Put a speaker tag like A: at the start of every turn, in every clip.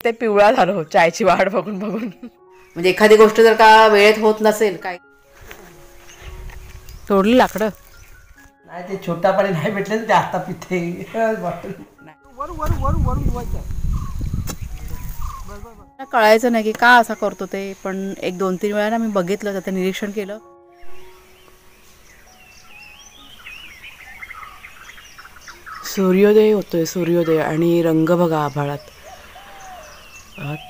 A: ते पिवळा झालो चायची वाट बघून बघून. म्हणजे एखादी गोष्ट जर का वेळेत होत नसेल काय. तोडली लाकडं
B: नाही ते छोटा पाणी नाही भेटले ते आता पिथे
A: कळायचं नाही की का असा करतो ते, पण 1-2-3 वेळा ना मी बघितलं, त्याचं निरीक्षण केलं. सूर्योदय होतोय, सूर्योदय, आणि रंग बघा आभाळात.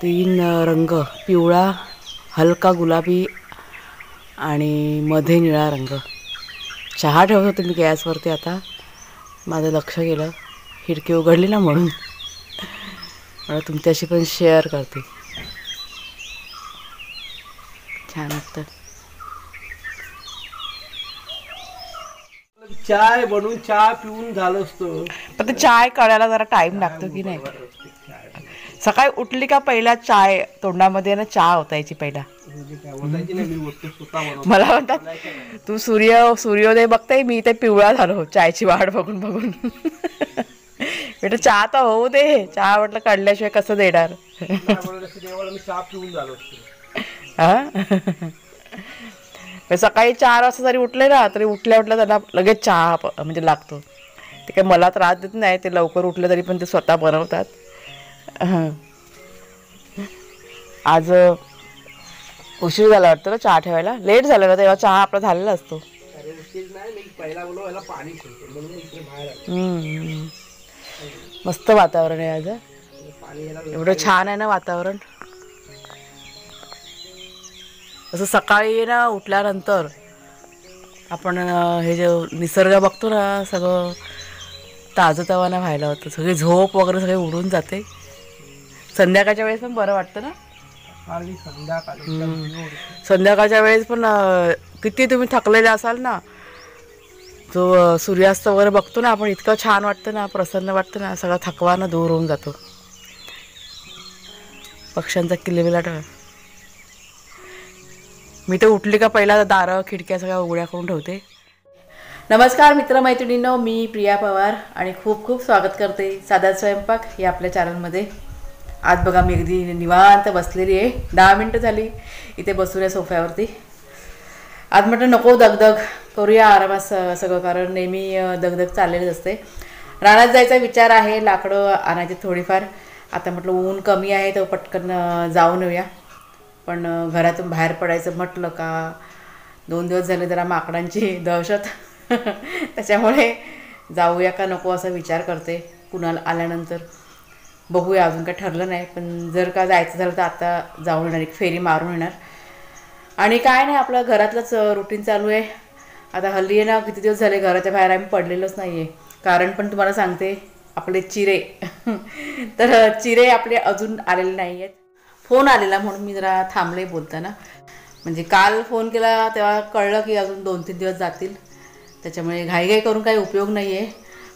A: 3 रंग, पिवळा, हलका गुलाबी आणि मध्ये निळा रंग. चहा ठेवत होते मी गॅसवरती, आता माझं लक्ष गेलं, खिडकी उघडली ना म्हणून मला तुमच्याशी पण शेअर करते. छान वाटतं.
B: चाय बनवून चहा पिऊन झालं असतो,
A: पण ते चाय कळायला जरा टाइम लागतो की नाही. सकाळी उठली का पहिला चाय तोंडामध्ये ना, चहा ओतायची पहिला. मला म्हणतात तू सूर्योदय बघताय, मी ते पिवळा झालो चायची वाट बघून बघून. बेटा चहा तर होऊ दे, चहा म्हटलं काढल्याशिवाय कसं देणार.
B: चहा पिऊन झालो
A: हा सकाळी 4 वाजता जरी उठले ना, तरी उठल्या त्यांना लगेच चहा म्हणजे लागतो. ते काही मला त्रास देत नाही, ते लवकर उठले तरी पण ते स्वतः बनवतात. आज उशीर झाला वाटतं ना चहा ठेवायला, लेट झालं ना, तेव्हा चहा आपला झालेला असतो. मस्त वातावरण आहे आज, एवढं छान आहे ना वातावरण. असं सकाळी ना उठल्यानंतर आपण हे जे निसर्ग बघतो ना, सगळं ताजंतवानं व्हायला होतं. सगळी झोप वगैरे सगळी उडून जाते. संध्याकाळच्या वेळेस पण बरं वाटतं ना. संध्याकाळच्या वेळेस पण किती तुम्ही थकलेले असाल ना, जो सूर्यास्त वगैरे बघतो ना आपण, इतकं छान वाटतं ना, प्रसन्न वाटतं ना, सगळा थकवा ना दूर होऊन जातो. पक्ष्यांचा किलबिलाट. मी तर उठली का पहिला दारं खिडक्या सगळ्या उघड्या करून ठेवते. नमस्कार मित्रमैत्रिणींनो, मी प्रिया पवार आणि खूप खूप स्वागत करते साधा स्वयंपाक या आपल्या चॅनलमध्ये. आज बघा मी अगदी निवांत बसलेली आहे. 10 मिनटं झाली इथे बसूया सोफ्यावरती. आज म्हटलं नको दगदग, करूया आरामात सगळं, कारण नेहमी दगदग चाललेलीच असते. रानात जायचा विचार आहे, लाकडं आणायची थोडीफार. आता म्हटलं ऊन कमी आहे तर पटकन जाऊन येऊया. पण घरातून बाहेर पडायचं म्हटलं का 2 दिवस झाले जरा माकडांची दहशत. त्याच्यामुळे जाऊया का नको असा विचार करते. कुणाला आल्यानंतर बघूया, अजून काय ठरलं नाही. पण जर का जायचं झालं तर आता जाऊन येणार, एक फेरी मारून येणार. आणि काय नाही, आपलं घरातलंच रुटीन चालू आहे. आता हल्ली आहे ना, किती दिवस झाले घराच्या बाहेर आम्ही पडलेलोच नाही आहे. कारण पण तुम्हाला सांगते, आपले चिरे तर चिरे आपले अजून आलेले नाही आहेत. फोन आलेला म्हणून मी जरा थांबले बोलताना. म्हणजे काल फोन केला तेव्हा कळलं की अजून 2-3 दिवस जातील. त्याच्यामुळे घाईघाई करून काही उपयोग नाही आहे.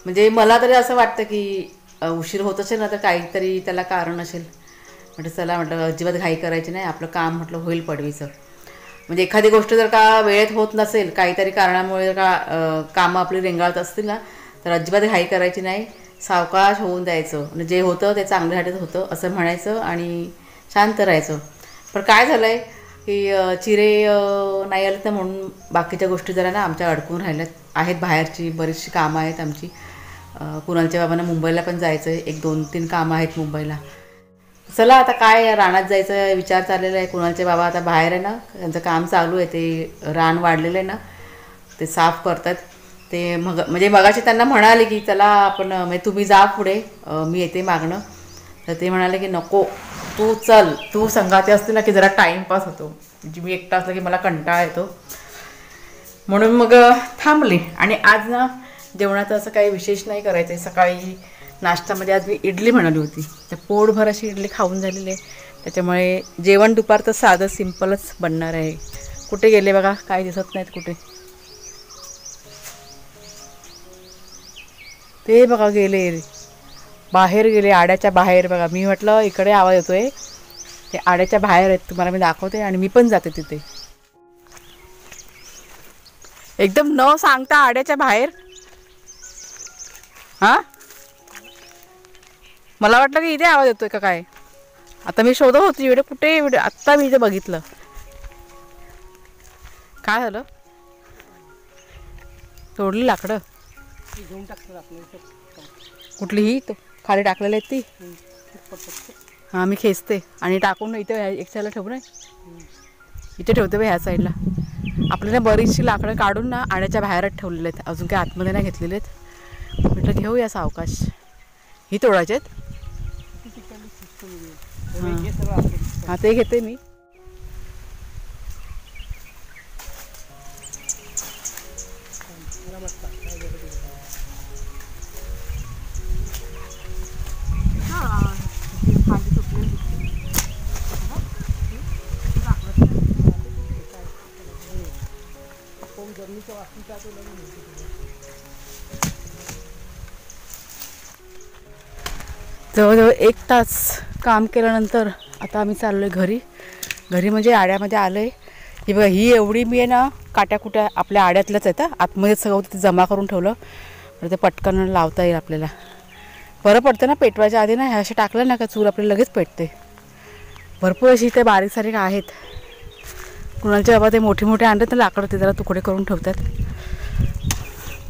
A: म्हणजे मला तरी असं वाटतं की उशीर होत असेल ना तर काहीतरी त्याला कारण असेल. म्हटलं चला, म्हटलं अजिबात घाई करायची नाही, आपलं काम म्हटलं होईल पडवीचं. म्हणजे एखादी गोष्ट जर का वेळेत होत नसेल, काहीतरी कारणामुळे का कामं आपली रेंगाळत असतील ना, तर अजिबात घाई करायची नाही, सावकाश होऊन द्यायचं. म्हणजे जे होतं ते चांगल्यासाठीच होतं असं म्हणायचं आणि शांत राहायचं. पण काय झालं आहे की चिरे नाही आले तर म्हणून बाकीच्या गोष्टी जरा ना आमच्या अडकून राहिल्यात आहेत. बाहेरची बरीचशी कामं आहेत आमची. कुणालच्या बाबांना मुंबईला पण जायचं आहे, 1-2-3 कामं आहेत मुंबईला. चला आता काय रानात जायचं विचार चाललेला आहे. कुणालचे बाबा आता बाहेर आहे ना, त्यांचं काम चालू आहे, ते रान वाढलेलं आहे ना, ते साफ करतात. ते म्हणजे मगाशी त्यांना म्हणाले की चला आपण, म्हणजे तुम्ही जा पुढे, मी येते मागणं. तर ते म्हणाले की नको, तू चल, तू संगाती असते ना की जरा टाईमपास होतो. म्हणजे मी एकटा असलं की मला कंटाळा येतो, म्हणून मग थांबले. आणि आज ना जेवणाचं असं काही विशेष नाही करायचं आहे. सकाळी नाश्त्यामध्ये आज मी इडली म्हणाली होती, तर पोटभर अशी इडली खाऊन झालेली आहे. त्याच्यामुळे जेवण दुपारचं साधं सिम्पलच बनणार आहे. कुठे गेले बघा, काय दिसत नाहीत कुठे. ते बघा गेले, बाहेर गेले, आड्याच्या बाहेर. बघा मी म्हटलं इकडे आवाज येतोय, ते आड्याच्या बाहेर आहेत, तुम्हाला मी दाखवते. आणि मी पण जाते तिथे, एकदम न सांगता आड्याच्या बाहेर. हां, मला वाटलं की इथे आवाज येतोय का काय. आता मी शोधत होती व्हिडिओ, कुठे व्हिडिओ, आत्ता मी इथे बघितलं. काय झालं? तोडली लाकडं
B: घेऊन टाकतात आपल्या.
A: कुठलीही तो खाली टाकलेली आहेत ती. हां मी खेचते आणि टाकून इथे एक साईडला ठेवू नाही, इथे ठेवते ह्या साईडला. आपल्याला बरीचशी लाकडं काढून ना आड्याच्या बाहेरच ठेवलेले आहेत, अजून काही आतमध्ये नाही घेतलेले आहेत. म्हटलं घेऊया सावकाश. ही तोडायचे आहेत. हां ते घेते मी. जवळजवळ 1 तास काम केल्यानंतर आता आम्ही चाललो आहे घरी. घरी म्हणजे आड्यामध्ये आलो आहे. ही बघा, ही एवढी मी आहे ना काट्या कुट्या आपल्या आड्यातल्याच आहेत. आतमध्ये सगळं तिथे जमा करून ठेवलं तर ते पटकन लावता येईल आपल्याला. बरं पडतं ना पेटवायच्या आधी ना, ह्या अशा टाकलं ना का चूल आपल्याला लगेच पेटते. भरपूर अशी ते बारीक सारीक आहेत. कुणालचे बाबा ते मोठे मोठे आणतात ना लाकडं, ते जरा तुकडे करून ठेवतात.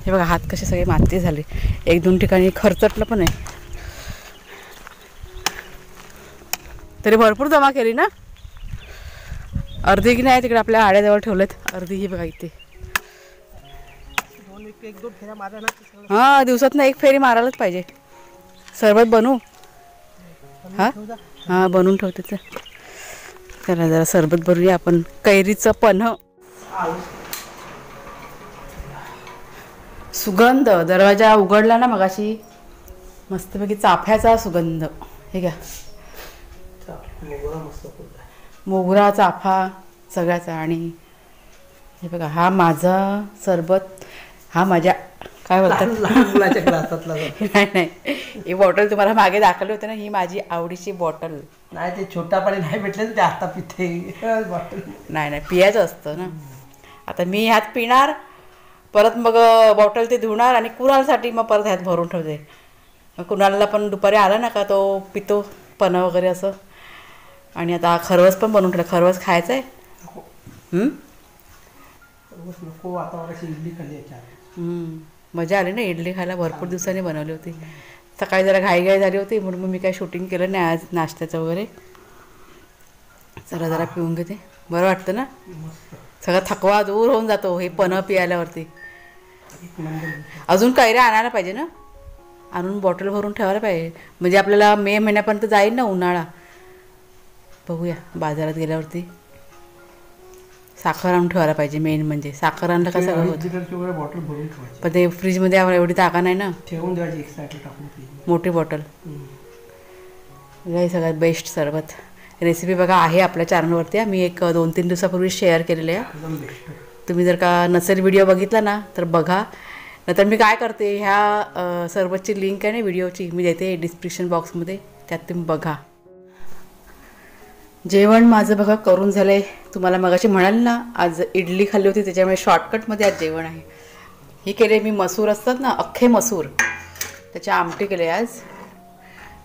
A: हे बघा हात कसे सगळे माती झाले. 1-2 ठिकाणी खरचटलं पण आहे. तरी भरपूर जमा केली ना. अर्धी की नाही तिकडे आपल्या आड्याजवळ ठेवलेत, अर्धी ही बघा इथे. हां दिवसातनं 1 फेरी मारायलाच पाहिजे. सरबत बनवू? हां हां बनवून ठेवते. चला जरा सरबत बनवूया आपण. कैरीचं पन्ह. सुगंध दरवाजा उघडला ना मगाशी, मस्तपैकी चाफ्याचा सुगंध. हे घ्या, मोगरा चाफा सगळ्याचा. आणि हे बघा, हा माझा सरबत, हा माझ्या काय बोलतात नाही ही बॉटल तुम्हाला मागे दाखवली होती ना, ही माझी आवडीची बॉटल.
B: नाही ते छोटा पाणी नाही भेटलं ते आता पिते बॉटल.
A: नाही पियाचं असतं ना. आता मी ह्यात पिणार, परत मग बॉटल ते धुणार आणि कुणालसाठी मग परत ह्यात भरून ठेवते. मग कुणालला पण दुपारी आला ना का तो पितो पन्ह वगैरे असं. आणि आता खरवस पण बनवून ठेवलं. खरवस खायचं आहे.
B: नको वातावरणाची इडली खाल्ली.
A: मजा आली ना इडली खायला. भरपूर दिवसांनी बनवली होती. सकाळी जरा घाईघाई झाली होती म्हणून मग मी काय शूटिंग केलं नाही आज नाश्त्याचं वगैरे. जरा पिऊन घेते, बरं वाटतं ना. सगळा थकवा दूर होऊन जातो हे पन्ह पियाल्यावरती. अजून कैऱ्या आणायला पाहिजे ना, आणून बॉटल भरून ठेवायला पाहिजे. म्हणजे आपल्याला मे महिन्यापर्यंत जाईल ना उन्हाळा. बघूया बाजारात गेल्यावरती. साखर आणून ठेवायला पाहिजे. मेन म्हणजे साखर आणलं का सगळं होतं. पण ते फ्रीजमध्ये एवढी जागा नाही ना,
B: ठेवून द्यायची एक साईडला टाकून
A: मोठी बॉटल. हे सगळ्यात बेस्ट सरबत. रेसिपी बघा आहे आपल्या चॅनलवरती. मी एक 2-3 दिवसापूर्वी शेअर केलेले आहे. तुम्ही जर का नसेल व्हिडिओ बघितला ना तर बघा. नंतर मी काय करते, ह्या सरबतची लिंक आहे ना व्हिडिओची मी देते डिस्क्रिप्शन बॉक्समध्ये, त्यात तुम्ही बघा. जेवण माझं बघा करून झालं आहे. तुम्हाला मगाशी म्हणाल ना आज इडली खाल्ली होती त्याच्यामुळे शॉर्टकटमध्ये आज जेवण आहे. ही केले मी मसूर असतात ना, अख्खे मसूर, त्याची आमटी केले आज.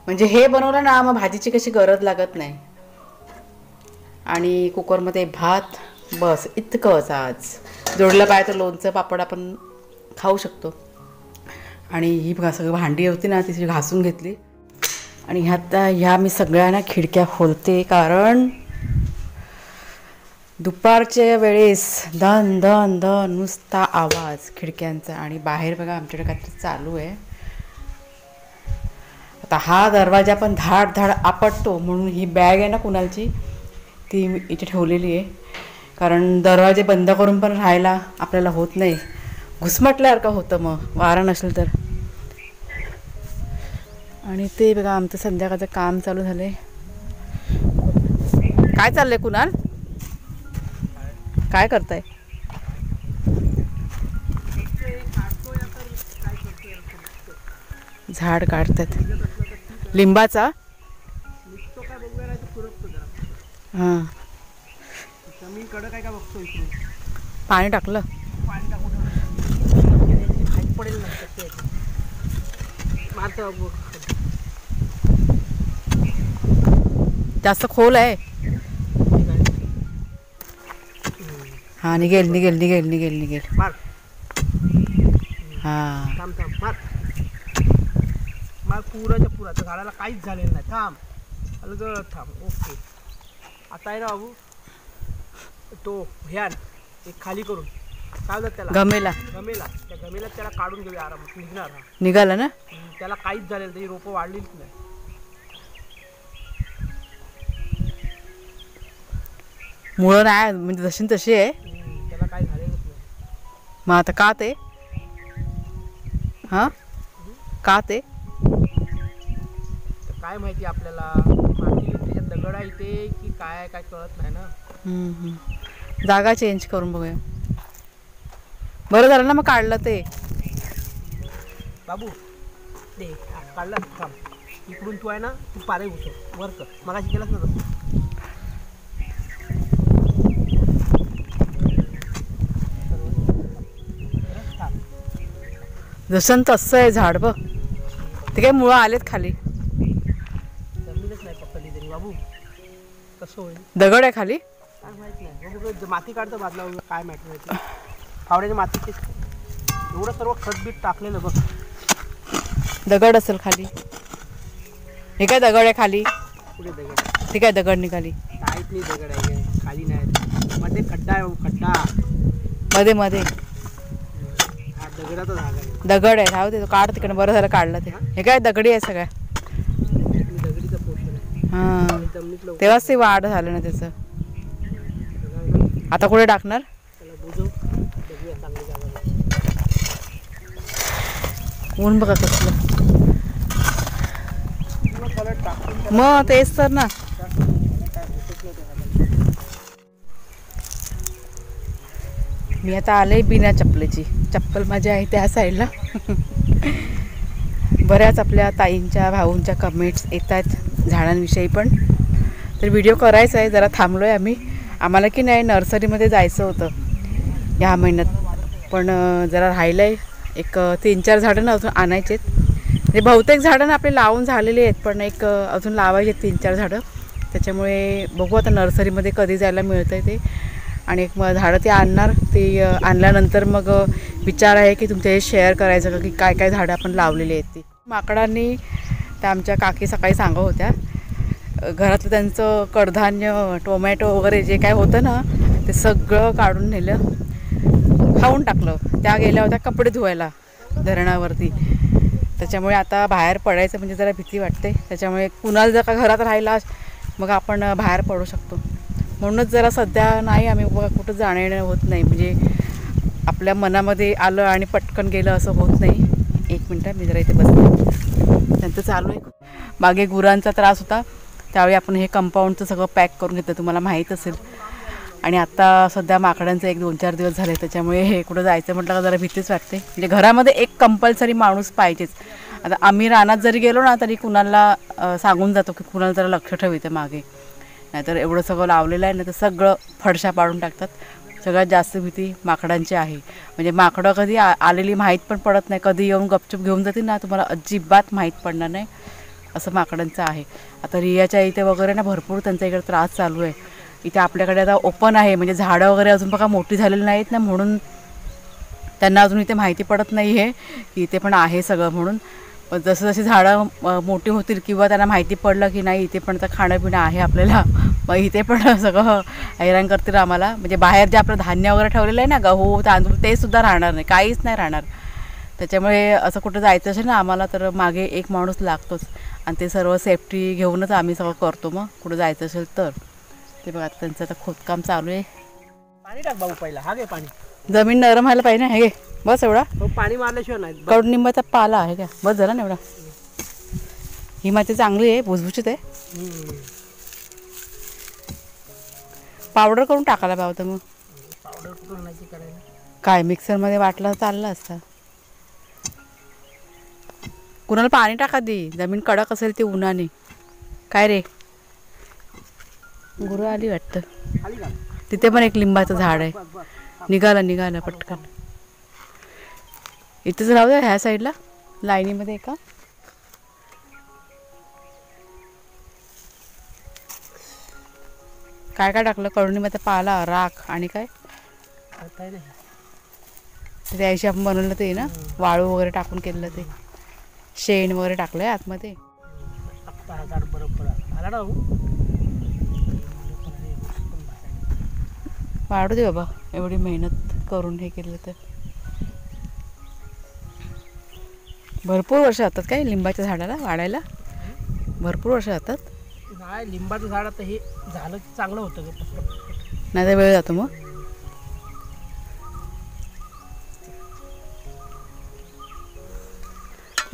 A: म्हणजे हे बनवलं ना मग भाजीची कशी गरज लागत नाही. आणि कुकरमध्ये भात, बस इतकंच आज. जोडलं पाहिजे तर लोणचं पापड आपण खाऊ शकतो. आणि ही बघा सगळी भांडी होती ना ती घासून घेतली. आणि ह्या मी सगळ्यांना खिडक्या खोलते, कारण दुपारच्या वेळेस धन धन धन नुसता आवाज खिडक्यांचा. आणि बाहेर बघा आमच्याकडे काहीतरी चालू आहे. आता हा दरवाजा पण धाड धाड आपटतो म्हणून ही बॅग आहे ना कुणालची ती इथे ठेवलेली आहे. कारण दरवाजे बंद करून पण राहायला आपल्याला होत नाही, घुसमटल्यासारखं होतं मग वारा नसेल तर. आणि ते बघा आमचं संध्याकाळचं काम चालू झालं आहे. काय चाललंय कुणाल, काय करताय? झाड काढतात लिंबाचा. हां पाणी टाकलं. जास्त खोल आहे. हा निघेल निघेल निघेल निघेल निघेल.
B: मार.
A: हा
B: थांब थांब मार. मार पुराच्या पुरा. त्या झाडाला काहीच झालेलं नाही. थांब अलगद थांब. ओके. आता आहे ना बाबू तो ह्यान एक खाली करून काय होतं त्याला
A: गमेला
B: गमेला त्या गमेला त्याला काढून घेऊया आरामात. निघणार हा.
A: निघाला ना.
B: त्याला काहीच झालेलं नाही. रोपं वाढलीच नाही.
A: मुळं नाही म्हणजे जशी तशी आहे.
B: त्याला काही झालेलंच नाही.
A: मग आता का ते हा का ते
B: तर काय माहिती आपल्याला. माती त्याच्यात दगड आहे ते की काय काय कळत नाही ना.
A: जागा चेंज करून बघूया. बरं झालं ना मग काढलं ते.
B: बाबू दे काढला. थांब. इकडून तू आहे ना तू पारे घुसव वर कर. मगाशी केलंच ना तसं.
A: जसं तसं आहे झाड बघ. ते काय मुळं आलेत खाली.
B: जमीनच नाही पकडली तरी बाबू कसं होईल.
A: दगड आहे खाली.
B: काय माहित नाही बाबू. माती काढतं बाजला काय माहिती माहिती. फावड्याच्या मातीचे एवढं सर्व खतबीत टाकलेलं बघ.
A: दगड असेल खाली. हे काय दगड आहे खाली.
B: पुढे दगड.
A: ते काय दगड निघाली.
B: काहीच नाही दगड आहे खाली नाही. मध्ये खड्डा आहे बाबू खड्डा.
A: मध्ये मध्ये
B: हा दगडाचा झाड आहे.
A: दगड आहे. राहू दे तो काढ तिकडे. बरं झालं काढलं ते. हे काय दगडी आहे सगळ्या.
B: दगडीचा पोर्शन आहे.
A: हा
B: जमिनीत लवकर
A: तेव्हाच ते वाढ झालं ना त्याचं. आता कुठे टाकणार.
B: त्याला बुजव. बघूया चांगली जागा.
A: ऊन बघा कसलं.
B: त्याला टाकून
A: मग तेच तर ना. मी आता आले बिना चप्पलेची. चप्पल माझी आहे त्या साईडला. बऱ्याच आपल्या ताईंच्या भाऊंच्या कमेंट्स येत आहेत झाडांविषयी पण. तर व्हिडिओ करायचा आहे. जरा थांबलो आहे आम्ही. आम्हाला की नाही नर्सरीमध्ये जायचं होतं ह्या महिन्यात. पण जरा राहिलं आहे. एक 3-4 झाडं ना अजून आणायचे आहेत. म्हणजे बहुतेक झाडं ना आपले लावून झालेले आहेत. पण एक अजून लावायचे 3-4 झाडं. त्याच्यामुळे बघू आता नर्सरीमध्ये कधी जायला मिळतं आहे ते. आणि एक मग झाडं ते आणणार. ते आणल्यानंतर मग विचार आहे की तुमच्या हे शेअर करायचं का की काय काय झाडं आपण लावलेली आहेत ती. माकडांनी त्या आमच्या काकी सकाळी सांगत होत्या घरातलं त्यांचं कडधान्य टोमॅटो वगैरे जे काय होतं ना ते सगळं काढून नेलं. खाऊन टाकलं. त्या गेल्या होत्या कपडे धुवायला धरणावरती. त्याच्यामुळे आता बाहेर पडायचं म्हणजे जरा भीती वाटते. त्याच्यामुळे कुणाला जर का घरात राहिला मग आपण बाहेर पडू शकतो. म्हणूनच जरा सध्या नाही आम्ही कुठं जाणं येणं होत नाही. म्हणजे आपल्या मनामध्ये आलं आणि पटकन गेलं असं होत नाही. 1 मिनटं मी जरा इथे बसते. त्यांचं चालू आहे. मागे गुरांचा त्रास होता त्यावेळी आपण हे कंपाऊंडचं सगळं पॅक करून घेतलं तुम्हाला माहीत असेल. आणि आता सध्या माकडांचं 1-2-4 दिवस झाले. त्याच्यामुळे हे कुठं जायचं म्हटलं का जरा भीतीच वाटते. म्हणजे घरामध्ये एक कंपल्सरी माणूस पाहिजेच. आता आम्ही रानात जरी गेलो ना तरी कुणाला सांगून जातो की कुणाला जरा लक्ष ठेव इथे मागे. नाहीतर एवढं सगळं लावलेलं आहे ना तर सगळं फडशा पाडून टाकतात. सगळ्यात जास्त भीती माकडांची आहे. म्हणजे माकडं कधी आलेली माहीत पण पडत नाही. कधी येऊन गपचूप घेऊन जातील ना तुम्हाला अजिबात माहीत पडणार नाही. असं माकडांचं आहे. आता रियाच्या इथे वगैरे ना भरपूर त्यांचा इकडे त्रास चालू आहे. इथे आपल्याकडे आता ओपन आहे म्हणजे झाडं वगैरे अजून बघा मोठी झालेली नाहीत ना म्हणून त्यांना अजून इथे माहिती पडत नाही आहे की इथे पण आहे सगळं म्हणून. पण जसं जशी झाडं मोठी होतील किंवा त्यांना माहिती पडलं की नाही इथे पण तर खाणं पिणं आहे आपल्याला मग इथे पण सगळं हैराण करतील आम्हाला. म्हणजे बाहेर जे आपलं धान्य वगैरे ठेवलेलं आहे ना गहू तांदूळ ते सुद्धा राहणार नाही. काहीच नाही राहणार. त्याच्यामुळे असं कुठं जायचं असेल ना आम्हाला तर मागे एक माणूस लागतोच. आणि ते सर्व सेफ्टी घेऊनच आम्ही सगळं करतो मग कुठं जायचं असेल तर. ते बघा त्यांचं आता खोदकाम चालू आहे.
B: पाणी टाक बाबू पहिला. हा घे पाणी.
A: जमीन नरम व्हायला पाहिजे ना. हे घे बस एवढा.
B: पाणी मारल्याशिवाय नाही.
A: कडुनिंबाचा पाला आहे का बस झाला ना एवढा. ही माती चांगली आहे भुसभुशीत आहे. पावडर करून टाकायला पाहिजे मग.
B: पावडर कुठून नाही करायला.
A: काय मिक्सरमध्ये वाटलं चाललं असतं. कुणाला पाणी टाका दे. जमीन कडक असेल ती उन्हाने. काय रे गुरु आली वाटतं. तिथे पण एक लिंबाचं झाड आहे. निघाला पटकन. इथेच राहू द्या ह्या साईडला लाईनीमध्ये एका. काय काय टाकलं? कडुनिंबाचा पाला, राख आणि काय
B: आता नाही
A: त्या दिवशी आपण बनवलं ते ना, वाळू वगैरे टाकून केलेलं ते, शेण वगैरे टाकलंय आतमध्ये.
B: आता झाड बरोबर आला ना भाऊ.
A: वाढू दे बाबा, एवढी मेहनत करून हे केलं तर. भरपूर वर्ष जातात काय लिंबाच्या झाडाला वाढायला? भरपूर वर्ष जातात.
B: नाही लिंबाचं झाड आता हे झालं की चांगलं होतं ग.
A: नाही तर वेळ जातो मग.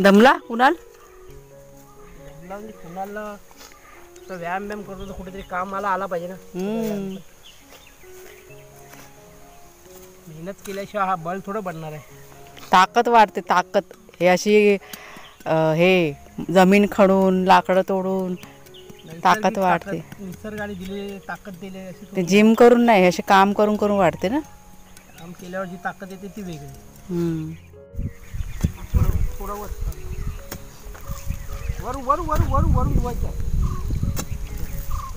A: दमला कुणाल?
B: कुणाला व्यायाम करतो तर कुठेतरी कामाला आला पाहिजे ना. मेहनत केल्याशिवाय हा बळ थोडं बनणार आहे.
A: ताकद वाढते, ताकद. हे अशी हे जमीन खणून लाकडं तोडून ताकद वाढते.
B: निसर्गाने दिले ताकद दिले अशी
A: ते जिम करून नाही, असे काम करून करून वाढते ना.
B: काम केल्यावर जी ताकद येते ती वेगळी. थोडं वरून वरून वरून वरून वरून धुवायचं.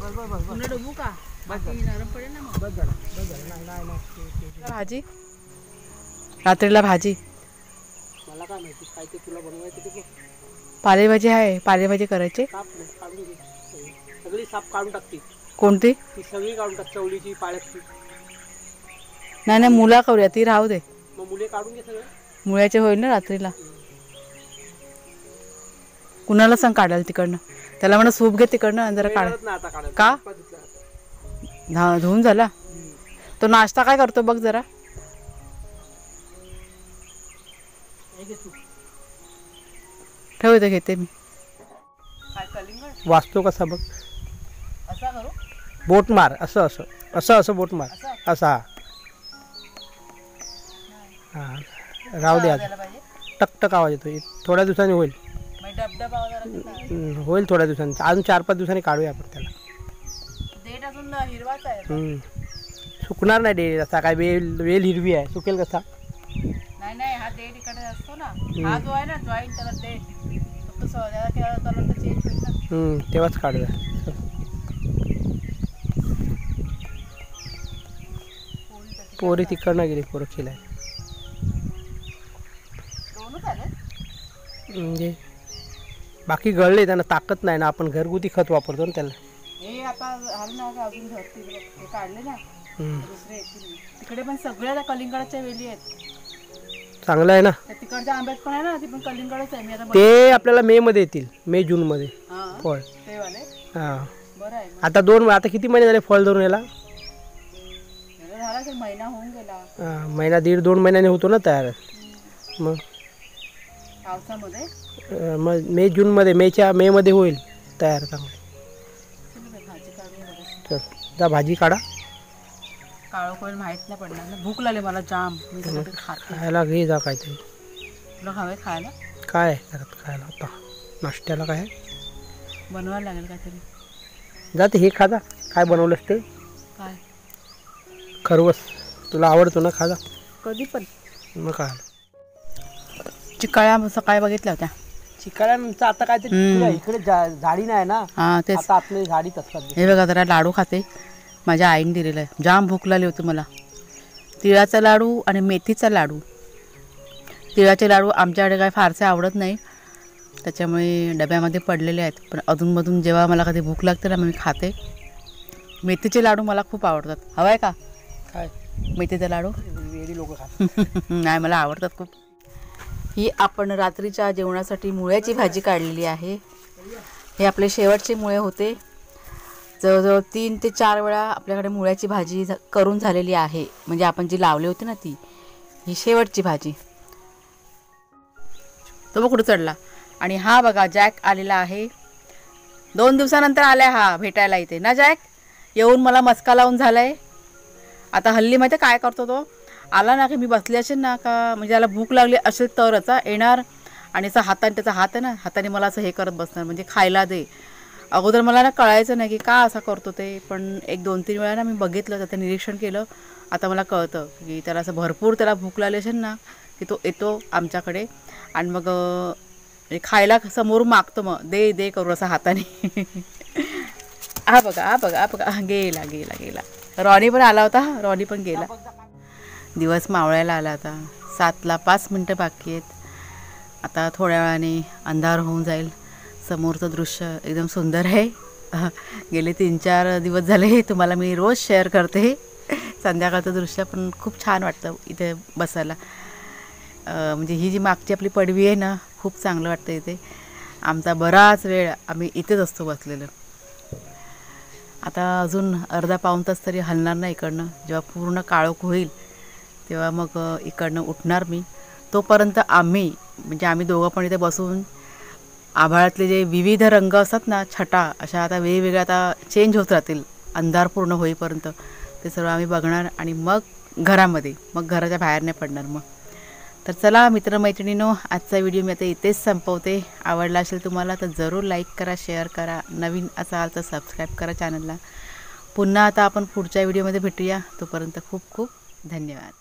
B: बस बस बस बस
A: डबू का नरम पडेल ना मग.
B: बस झालं बस झालं. नाही नाही नाही
A: भाजी रात्रीला भाजी
B: मला काय माहिती काय ते तुला बनवायचं ते.
A: पालेभाजी आहे, पालेभाजी करायची.
B: साप काढून घे. सगळी साप काढून टाकते.
A: कोणती?
B: ती सगळी काढून टाक. चवळीची पाळ्याची.
A: नाही नाही मुला करूया, ती राहू दे.
B: मग मुले काढून घे सगळं.
A: मुळ्याचे होईल ना रात्रीला. कुणाला सांग काढायला तिकडनं. त्याला म्हणा सूप घे तिकडनं जरा काढ. का धुवून झाला तो नाश्ता काय करतो बघ जरा. ठेव इथं, घेते मी.
B: वाचतो कसा बघ. बोट मार असं असं असं असं बोट मार असा. हा राहू दे. आज टकटक आवाज येतो. थोड्या दिवसांनी होईल. होईल थोड्या दिवसांनी. अजून 4-5 दिवसांनी काढूया आपण त्याला. सुकणार नाही डेट असा काय. वेल हिरवी आहे, सुकेल कसा.
A: नाही नाही हा डेट इकडे असतो ना. हा जो आहे ना जॉईंट त्याला डेट फक्त सोळ्याला केला तर चेंज होईल ना.
B: तेव्हाच काढूया. पोरी तिकडनं गेली. पोरं केलाय म्हणजे बाकी गळले. त्यांना ताकद नाही ना. आपण घरगुती खत वापरतो ना त्याला.
A: हे आता आलं ना अजून हे काढले ना दुसरे येतील. तिकडे पण सगळ्या त्या कलिंगडाच्या वेली आहेत.
B: चांगलं आहे ना.
A: तिकडच्या आंब्यात पण आहे ना, ती पण कलिंगडच आहे. मी आता
B: ते आपल्याला मे मध्ये येतील. मे जून मध्ये फळ.
A: ते वाले
B: हा
A: बरं आहे.
B: आता किती महिने झाले फळ धरून याला?
A: झाला तर महिना होऊन गेला.
B: महिना 1.5-2 महिन्याने होतो ना तयार. मग
A: पावसामध्ये
B: मग मे जून मध्ये मे मध्ये होईल तयार चांगलं. चल जा भाजी काढा.
A: काळं कोण माहित नाही पडणार ना. भूक लागली मला जाम. मी
B: खायला घे जा काहीतरी.
A: तुला हवंय खायला?
B: काय करत खायला आता नाश्त्याला काय
A: बनवायला लागेल काहीतरी.
B: जा ते हे खा जा. काय बनवलंस ते?
A: काय?
B: खरवस. तुला आवडतो ना, खा जा.
A: कधी पण.
B: मग काय
A: चिकाळ्या सकाळी बघितल्या होत्या.
B: चिकाळ्यांचं आता काहीतरी इकडे झाडी नाही ना.
A: हां तेच.
B: आता आपली झाडीच असतात.
A: हे बघा जरा लाडू खाते. माझ्या आईने दिलेला आहे. जाम भूक लागली होती मला. तिळाचा लाडू आणि मेथीचा लाडू. तिळाचे लाडू आमच्याकडे काय फारसे आवडत नाही, त्याच्यामुळे डब्यामध्ये पडलेले आहेत. पण अधूनमधून जेव्हा मला कधी भूक लागते ना मी खाते. मेथीचे लाडू मला खूप आवडतात. हवं आहे का?
B: काय
A: मेथीचे लाडू?
B: वेडी लोक खातात.
A: नाही मला आवडतात खूप. ही आपण रात्रीच्या जेवणासाठी मुळ्याची भाजी काढलेली आहे. हे आपले शेवटचे मुळे होते. जवळजवळ 3 ते 4 वेळा आपल्याकडे मुळ्याची भाजी करून झालेली आहे. म्हणजे आपण जी लावली होती ना ती. ही शेवटची भाजी. तो बघ कुठं चढला. आणि हा बघा जॅक आलेला आहे. 2 दिवसानंतर आलाय हा भेटायला इथे ना. जॅक येऊन मला मस्का लावून झालाय. आता हल्ली माहिती काय करतो तो. आला ना की मी बसली असेल ना का, म्हणजे त्याला भूक लागली असेल तरच येणार. आणि असं हाताने, त्याचा हात आहे ना, हाताने मला असं हे करत बसणार. म्हणजे खायला दे. अगोदर मला ना कळायचं नाही की का असा करतो ते. पण 1-2-3 वेळा ना मी बघितलं, त्याचं निरीक्षण केलं. आता मला कळतं की त्याला असं भरपूर त्याला भूक लागली असेल ना की तो येतो आमच्याकडे. आणि मग खायला समोर मागतो. मग दे दे करू असं हाताने. हा बघा हा बघा हा बघा गेला गेला गेला. रॉनी पण आला होता, रॉनी पण गेला. दिवस मावळायला आला आता. 7ला 5 मिनटं बाकी आहेत. आता थोड्या वेळाने अंधार होऊन जाईल. समोरचं दृश्य एकदम सुंदर आहे. गेले 3-4 दिवस झाले तुम्हाला मी रोज शेअर करते संध्याकाळचं दृश्य, पण खूप छान वाटतं इथे बसायला. म्हणजे ही जी मागची आपली पडवी आहे ना, खूप चांगलं वाटतं इथे. आमचा बराच वेळ आम्ही इथेच असतो बसलेलं. आता अजून अर्धा पाऊण तास तरी हलणार नाही इकडनं. जेव्हा पूर्ण काळोख होईल तेव्हा मग इकडनं उठणार मी. तोपर्यंत आम्ही दोघं पण इथे बसून आभाळातले जे विविध रंग असतात ना, छटा अशा आता वेगवेगळ्या आता चेंज होत राहतील अंधार पूर्ण होईपर्यंत. ते सर्व आम्ही बघणार आणि मग घराच्या बाहेर नाही पडणार मग. तर चला मित्रमैत्रिणींनो, आजचा व्हिडिओ मी आता इथेच संपवते. आवडला असेल तुम्हाला तर जरूर लाईक करा, शेअर करा. नवीन असाल तर सबस्क्राईब करा चॅनलला. पुन्हा आता आपण पुढच्या व्हिडिओमध्ये भेटूया. तोपर्यंत खूप खूप धन्यवाद.